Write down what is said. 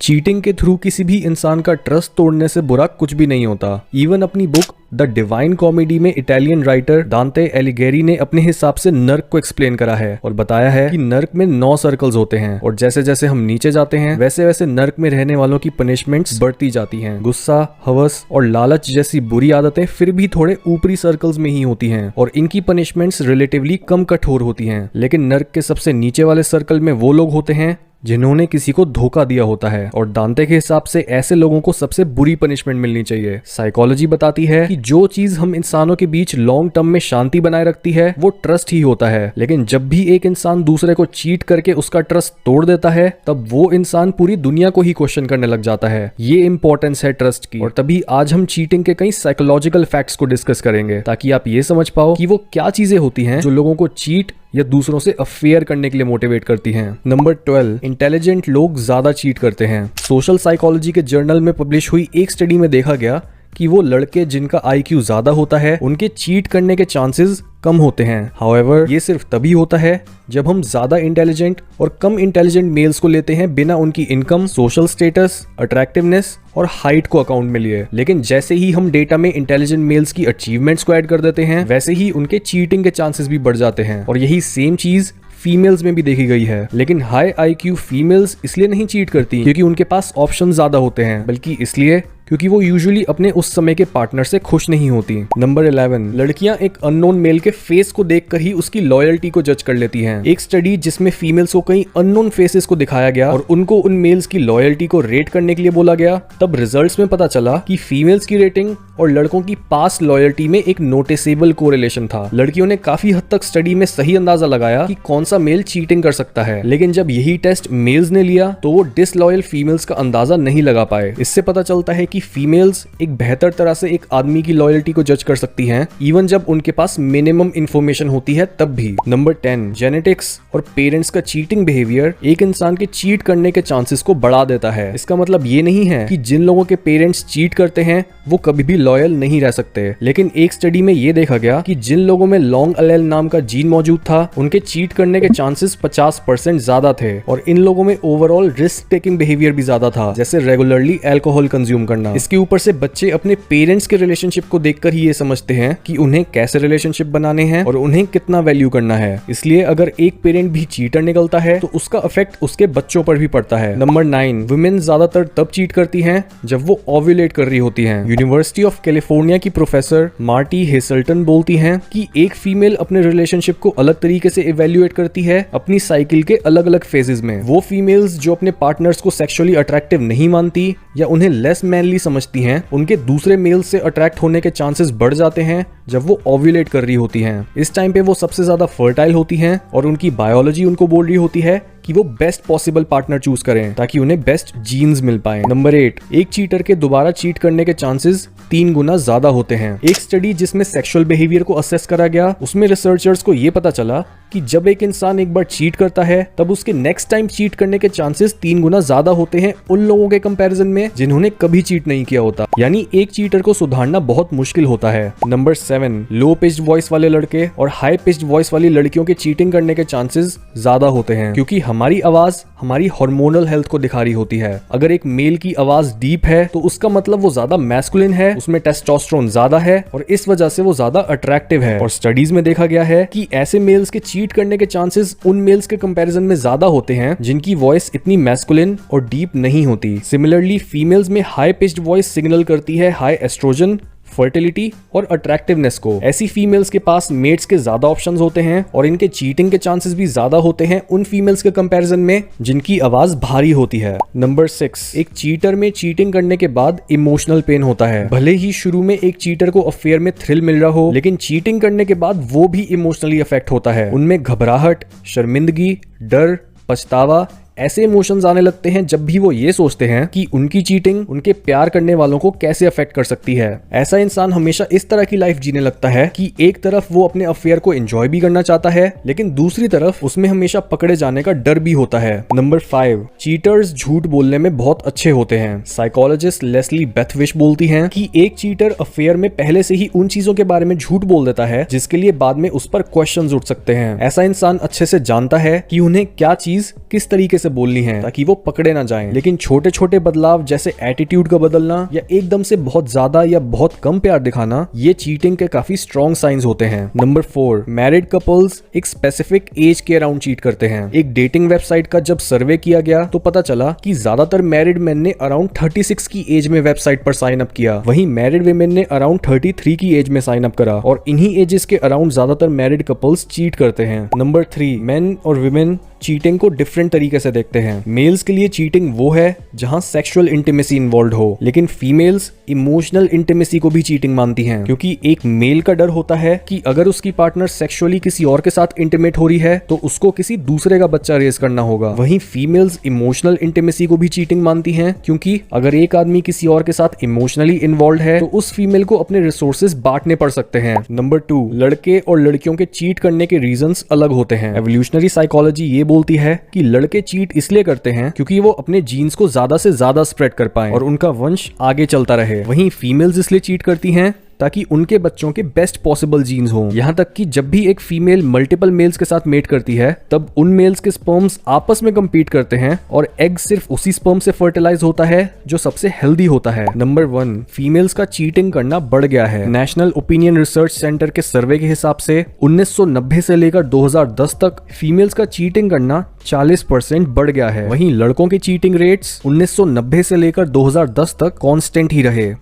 Cheating के through किसी भी इंसान का ट्रस्ट तोड़ने से बुरा कुछ भी नहीं होता। इवन अपनी बुक द डिवाइन कॉमेडी में इटालियन राइटर दांते एलिगेरी ने अपने हिसाब से नर्क को एक्सप्लेन करा है और बताया है कि नर्क में 9 सर्कल्स होते हैं और जैसे जैसे हम नीचे जाते हैं वैसे वैसे नर्क में रहने वालों की पनिशमेंट्स बढ़ती जाती हैं। गुस्सा, हवस और लालच जैसी बुरी आदतें फिर भी थोड़े ऊपरी सर्कल्स में ही होती हैं और इनकी पनिशमेंट्स रिलेटिवली कम कठोर होती हैं। लेकिन नर्क के सबसे नीचे वाले सर्कल में वो लोग होते हैं जिन्होंने किसी को धोखा दिया होता है और दांते के हिसाब से ऐसे लोगों को सबसे बुरी पनिशमेंट मिलनी चाहिए। साइकोलॉजी बताती है कि जो चीज हम इंसानों के बीच लॉन्ग टर्म में शांति बनाए रखती है वो ट्रस्ट ही होता है। लेकिन जब भी एक इंसान दूसरे को चीट करके उसका ट्रस्ट तोड़ देता है तब वो इंसान पूरी दुनिया को ही क्वेश्चन करने लग जाता है। ये इंपॉर्टेंस है ट्रस्ट की। और तभी आज हम चीटिंग के कई साइकोलॉजिकल फैक्ट्स को डिस्कस करेंगे ताकि आप ये समझ पाओ कि वो क्या चीजें होती हैं जो लोगों को चीट या दूसरों से अफेयर करने के लिए मोटिवेट करती हैं। नंबर 12, इंटेलिजेंट लोग ज्यादा चीट करते हैं। सोशल साइकोलॉजी के जर्नल में पब्लिश हुई एक स्टडी में देखा गया कि वो लड़के जिनका IQ ज्यादा होता है उनके चीट करने के चांसेस कम होते हैं। हाउएवर ये सिर्फ तभी होता है जब हम ज्यादा इंटेलिजेंट और कम इंटेलिजेंट मेल्स को लेते हैं बिना उनकी इनकम, सोशल स्टेटस, अट्रैक्टिवनेस और हाइट को अकाउंट में लिए। लेकिन जैसे ही हम डेटा में इंटेलिजेंट मेल्स की अचीवमेंट्स को ऐड कर देते हैं वैसे ही उनके चीटिंग के चांसेस भी बढ़ जाते हैं। और यही सेम चीज फीमेल्स में भी देखी गई है। लेकिन हाई IQ फीमेल्स इसलिए नहीं चीट करती क्योंकि उनके पास ऑप्शन ज्यादा होते हैं, बल्कि इसलिए क्योंकि वो यूजुअली अपने उस समय के पार्टनर से खुश नहीं होती। नंबर 11, लड़कियां एक अननोन मेल के फेस को देखकर ही उसकी लॉयल्टी को जज कर लेती हैं। एक स्टडी जिसमें फीमेल्स को कई अननोन फेसेस को दिखाया गया और उनको उन मेल्स की लॉयल्टी को रेट करने के लिए बोला गया, तब रिजल्ट्स में पता चला कि फीमेल्स की रेटिंग और लड़कों की पास्ट लॉयल्टी में एक नोटिसेबल कोरिलेशन था। लड़कियों ने काफी हद तक स्टडी में सही अंदाजा लगाया कि कौन सा मेल चीटिंग कर सकता है, लेकिन जब यही टेस्ट मेल्स ने लिया तो वो डिसलॉयल फीमेल्स का अंदाजा नहीं लगा पाए। इससे पता चलता है कि फीमेल्स एक बेहतर तरह से एक आदमी की लॉयल्टी को जज कर सकती हैं, इवन जब उनके पास मिनिमम इंफॉर्मेशन होती है तब भी। नंबर 10, जेनेटिक्स और पेरेंट्स का चीटिंग बिहेवियर एक इंसान के चीट करने के चांसेस को बढ़ा देता है। इसका मतलब ये नहीं है कि जिन लोगों के पेरेंट्स चीट करते हैं वो कभी भी लॉयल नहीं रह सकते। लेकिन एक स्टडी में ये देखा गया कि जिन लोगों में लॉन्ग अलेल नाम का जीन मौजूद था उनके चीट करने के चांसेस 50% ज्यादा थे और इन लोगों में ओवरऑल रिस्क टेकिंग बिहेवियर भी ज्यादा था, जैसे रेगुलरली अल्कोहल कंज्यूम करना। इसके ऊपर से बच्चे अपने पेरेंट्स के रिलेशनशिप को देखकर ही ये समझते हैं कि उन्हें कैसे रिलेशनशिप बनाने हैं और उन्हें कितना वैल्यू करना है। इसलिए अगर एक पेरेंट भी चीटर निकलता है तो उसका इफेक्ट उसके बच्चों पर भी पड़ता है। नंबर 9, वुमेन ज्यादातर तब चीट करती हैं जब वो ओव्यूलेट कर रही होती हैं। यूनिवर्सिटी ऑफ कैलिफोर्निया की प्रोफेसर मार्टी हेसल्टन बोलती हैं कि एक फीमेल अपने रिलेशनशिप को अलग तरीके से इवैल्यूएट करती है अपनी साइकिल के अलग अलग फेजेस में। वो फीमेल्स जो अपने पार्टनर्स को सेक्सुअली अट्रैक्टिव नहीं मानती या उन्हें लेस मैनली समझती हैं उनके दूसरे मेल से अट्रैक्ट होने के चांसेस बढ़ जाते हैं जब वो ओव्यूलेट कर रही होती हैं। इस टाइम पे वो सबसे ज्यादा फर्टाइल होती हैं और उनकी बायोलॉजी उनको बोल रही होती है कि वो बेस्ट पॉसिबल पार्टनर चूज करें ताकि उन्हें बेस्ट जीन्स मिल पाए। नंबर 8, एक चीटर के दोबारा चीट करने के चांसेस 3 गुना ज्यादा होते हैं। एक स्टडी जिसमें सेक्सुअल बिहेवियर को असेस करा गया उसमें रिसर्चर्स को ये पता चला कि जब एक इंसान एक बार चीट करता है तब उसके नेक्स्ट टाइम चीट करने के चांसेस 3 गुना ज्यादा होते हैं उन लोगों के कंपैरिजन में जिन्होंने कभी चीट नहीं किया होता। यानी एक चीटर को सुधारना बहुत मुश्किल होता है। नंबर 7, लो पिच्ड वॉइस वाले लड़के और हाई पिच्ड वॉइस वाली लड़कियों के चीटिंग करने के चांसेस ज्यादा होते हैं क्योंकि हमारी आवाज हमारी हार्मोनल हेल्थ को दिखा रही होती है। अगर एक मेल की आवाज डीप है तो उसका मतलब वो ज्यादा मैस्कुलिन है, उसमें टेस्टोस्टेरोन ज्यादा है और इस वजह से वो ज्यादा अट्रैक्टिव है। और स्टडीज में देखा गया है कि ऐसे मेल्स के चीट करने के चांसेस उन मेल्स के कंपैरिजन में ज्यादा होते हैं जिनकी वॉइस इतनी मैस्कुलिन और डीप नहीं होती। सिमिलरली फीमेल्स में हाई पिच्ड वॉइस सिग्नल करती है हाई एस्ट्रोजन, फर्टिलिटी और अट्रैक्टिवनेस को। ऐसी फीमेल्स के पास मेट्स के ज्यादा ऑप्शंस होते हैं और इनके चीटिंग के चांसेस भी ज्यादा होते हैं उन फीमेल्स के कंपैरिजन में जिनकी आवाज भारी होती है। नंबर 6, एक चीटर में चीटिंग करने के बाद इमोशनल पेन होता है। भले ही शुरू में एक चीटर को अफेयर में थ्रिल मिल रहा हो लेकिन चीटिंग करने के बाद वो भी इमोशनली अफेक्ट होता है। उनमें घबराहट, शर्मिंदगी, डर, पछतावा ऐसे इमोशंस आने लगते हैं जब भी वो ये सोचते हैं कि उनकी चीटिंग उनके प्यार करने वालों को कैसे अफेक्ट कर सकती है। ऐसा इंसान हमेशा इस तरह की लाइफ जीने लगता है कि एक तरफ वो अपने अफेयर को एंजॉय भी करना चाहता है लेकिन दूसरी तरफ उसमें हमेशा पकड़े जाने का डर भी होता है। नंबर 5, चीटर्स झूठ बोलने में बहुत अच्छे होते हैं। साइकोलॉजिस्ट लेस्ली बेथविश बोलती हैं कि एक चीटर अफेयर में पहले से ही उन चीजों के बारे में झूठ बोल देता है जिसके लिए बाद में उस पर क्वेश्चंस उठ सकते हैं। ऐसा इंसान अच्छे से जानता है कि उन्हें क्या चीज किस तरीके से बोलनी है ताकि वो पकड़े ना जाएं। लेकिन छोटे छोटे बदलाव जैसे एटीट्यूड का बदलना या एकदम से बहुत ज्यादा या बहुत कम प्यार दिखाना, ये चीटिंग के काफी स्ट्रॉन्ग साइंस होते हैं। नंबर 4, मैरिड कपल्स एक स्पेसिफिक एज के अराउंड चीट करते हैं। एक डेटिंग वेबसाइट का जब सर्वे किया गया तो पता चला कि ज्यादातर मैरिड मेन ने अराउंड 36 की एज में वेबसाइट पर साइन अप किया, वहीं मैरिड विमेन ने अराउंड 33 की एज में साइन अप करा, और इन्हीं एजेस के अराउंड ज्यादातर मैरिड कपल्स चीट करते हैं। नंबर 3, मेन और विमेन चीटिंग को डिफरेंट तरीके से देखते हैं। मेल्स के लिए चीटिंग वो है जहां सेक्सुअल इंटीमेसी इन्वॉल्व हो, लेकिन फीमेल्स इमोशनल इंटीमेसी को भी चीटिंग मानती हैं, क्योंकि एक मेल का डर होता है कि अगर उसकी पार्टनर सेक्सुअली किसी और के साथ इंटीमेट हो रही है तो उसको किसी दूसरे का बच्चा रेज करना होगा। वहीं फीमेल्स इमोशनल इंटीमेसी को भी चीटिंग मानती हैं, क्योंकि अगर एक आदमी किसी और के साथ इमोशनली इन्वॉल्व है तो उस फीमेल को अपने रिसोर्सेज बांटने पड़ सकते हैं। नंबर 2, लड़के और लड़कियों के चीट करने के रीजंस अलग होते हैं। एवोल्यूशनरी साइकोलॉजी ये बोलती है कि लड़के चीट इसलिए करते हैं क्योंकि वो अपने जीन्स को ज्यादा से ज्यादा स्प्रेड कर पाएं और उनका वंश आगे चलता रहे। वहीं फीमेल्स इसलिए चीट करती हैं ताकि उनके बच्चों के बेस्ट पॉसिबल जीन्स हों। यहाँ तक कि जब भी एक फीमेल मल्टीपल मेल्स के साथ मेट करती है तब उन मेल्स के स्पर्म्स आपस में कम्पीट करते हैं और एग सिर्फ उसी स्पर्म से फर्टिलाइज होता है जो सबसे हेल्दी होता है। नंबर 1, फीमेल्स का चीटिंग करना बढ़ गया है। नेशनल ओपिनियन रिसर्च सेंटर के सर्वे के हिसाब से 1990 से लेकर 2010 तक फीमेल्स का चीटिंग करना 40% बढ़ गया है। वहीं लड़कों के चीटिंग रेट्स 1990 से लेकर 2010 तक कांस्टेंट ही रहे।